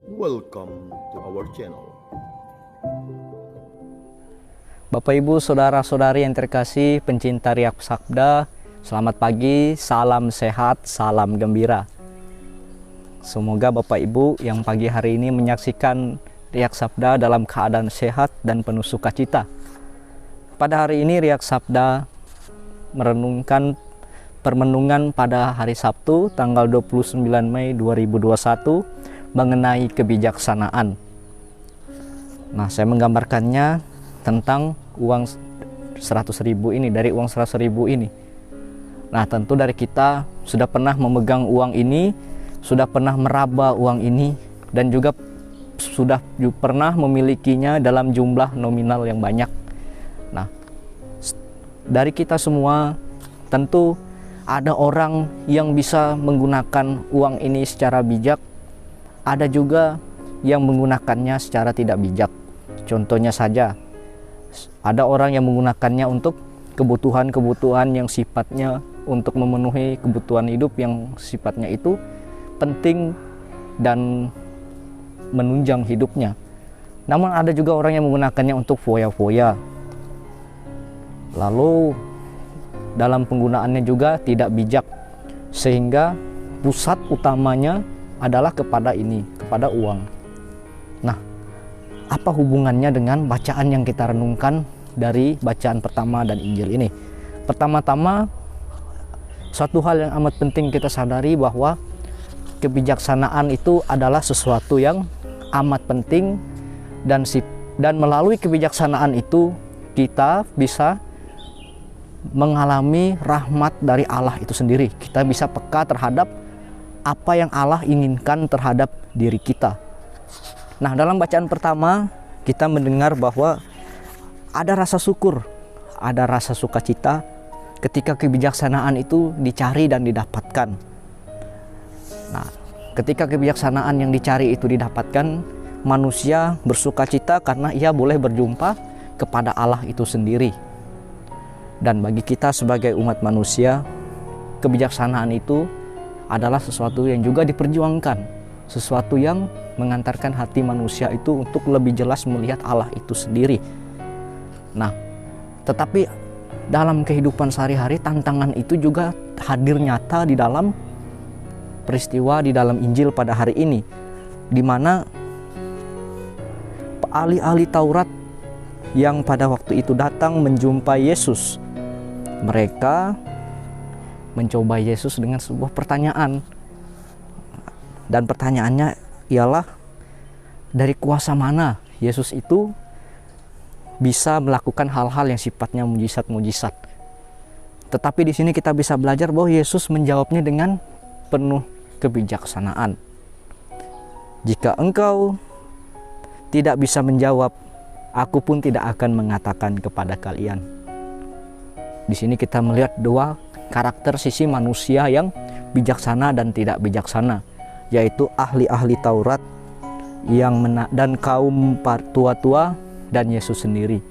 Welcome to our channel. Bapak Ibu, saudara-saudari yang terkasih, pencinta Riak Sabda, selamat pagi, salam sehat, salam gembira. Semoga Bapak Ibu yang pagi hari ini menyaksikan Riak Sabda dalam keadaan sehat dan penuh sukacita. Pada hari ini Riak Sabda merenungkan permenungan pada hari Sabtu tanggal 29 Mei 2021 mengenai kebijaksanaan. Nah, saya menggambarkannya tentang uang 100.000 ini, dari uang 100.000 ini. Nah, tentu dari kita sudah pernah memegang uang ini, sudah pernah meraba uang ini, dan juga sudah pernah memilikinya dalam jumlah nominal yang banyak. Nah, dari kita semua tentu ada orang yang bisa menggunakan uang ini secara bijak, ada juga yang menggunakannya secara tidak bijak. Contohnya saja, ada orang yang menggunakannya untuk kebutuhan-kebutuhan yang sifatnya untuk memenuhi kebutuhan hidup yang sifatnya itu penting dan menunjang hidupnya. Namun ada juga orang yang menggunakannya untuk foya-foya. Lalu dalam penggunaannya juga tidak bijak, sehingga pusat utamanya adalah kepada uang. Nah, apa hubungannya dengan bacaan yang kita renungkan dari bacaan pertama dan Injil ini? Pertama-tama, suatu hal yang amat penting kita sadari bahwa kebijaksanaan itu adalah sesuatu yang amat penting, dan melalui kebijaksanaan itu kita bisa mengalami rahmat dari Allah itu sendiri. Kita bisa peka terhadap apa yang Allah inginkan terhadap diri kita. Nah, dalam bacaan pertama kita mendengar bahwa ada rasa syukur, ada rasa sukacita ketika kebijaksanaan itu dicari dan didapatkan. Nah, ketika kebijaksanaan yang dicari itu didapatkan, manusia bersukacita karena ia boleh berjumpa kepada Allah itu sendiri. Dan bagi kita sebagai umat manusia, kebijaksanaan itu adalah sesuatu yang juga diperjuangkan, sesuatu yang mengantarkan hati manusia itu untuk lebih jelas melihat Allah itu sendiri. Nah, tetapi dalam kehidupan sehari-hari tantangan itu juga hadir nyata di dalam peristiwa di dalam Injil pada hari ini, di mana ahli-ahli Taurat yang pada waktu itu datang menjumpai Yesus, mereka mencoba Yesus dengan sebuah pertanyaan, dan pertanyaannya ialah dari kuasa mana Yesus itu bisa melakukan hal-hal yang sifatnya mujizat-mujizat. Tetapi di sini kita bisa belajar bahwa Yesus menjawabnya dengan penuh kebijaksanaan. Jika engkau tidak bisa menjawab, aku pun tidak akan mengatakan kepada kalian. Di sini kita melihat dua karakter sisi manusia yang bijaksana dan tidak bijaksana, yaitu ahli-ahli Taurat dan kaum tua-tua dan Yesus sendiri.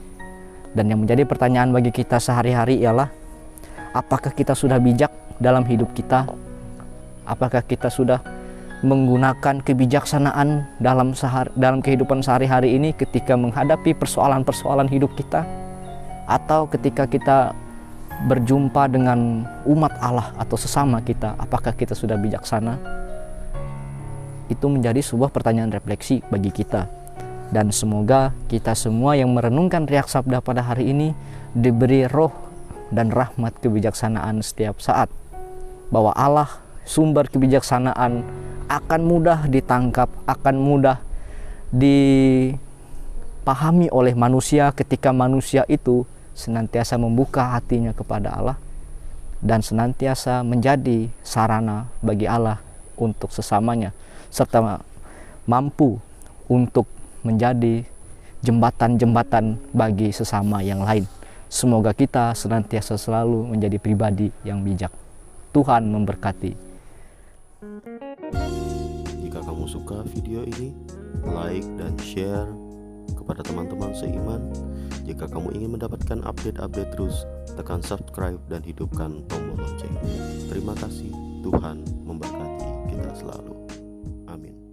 Dan yang menjadi pertanyaan bagi kita sehari-hari ialah, apakah kita sudah bijak dalam hidup kita? Apakah kita sudah menggunakan kebijaksanaan dalam kehidupan sehari-hari ini ketika menghadapi persoalan-persoalan hidup kita? Atau ketika kita berjumpa dengan umat Allah atau sesama kita, apakah kita sudah bijaksana? Itu menjadi sebuah pertanyaan refleksi bagi kita. Dan semoga kita semua yang merenungkan Riak Sabda pada hari ini diberi roh dan rahmat kebijaksanaan setiap saat, bahwa Allah sumber kebijaksanaan akan mudah ditangkap, akan mudah dipahami oleh manusia ketika manusia itu senantiasa membuka hatinya kepada Allah dan senantiasa menjadi sarana bagi Allah untuk sesamanya, serta mampu untuk menjadi jembatan-jembatan bagi sesama yang lain. Semoga kita senantiasa selalu menjadi pribadi yang bijak. Tuhan memberkati. Jika kamu suka video ini, like dan share kepada teman-teman seiman. Jika kamu ingin mendapatkan update-update terus, tekan subscribe dan hidupkan tombol lonceng. Terima kasih, Tuhan memberkati kita selalu. Amin.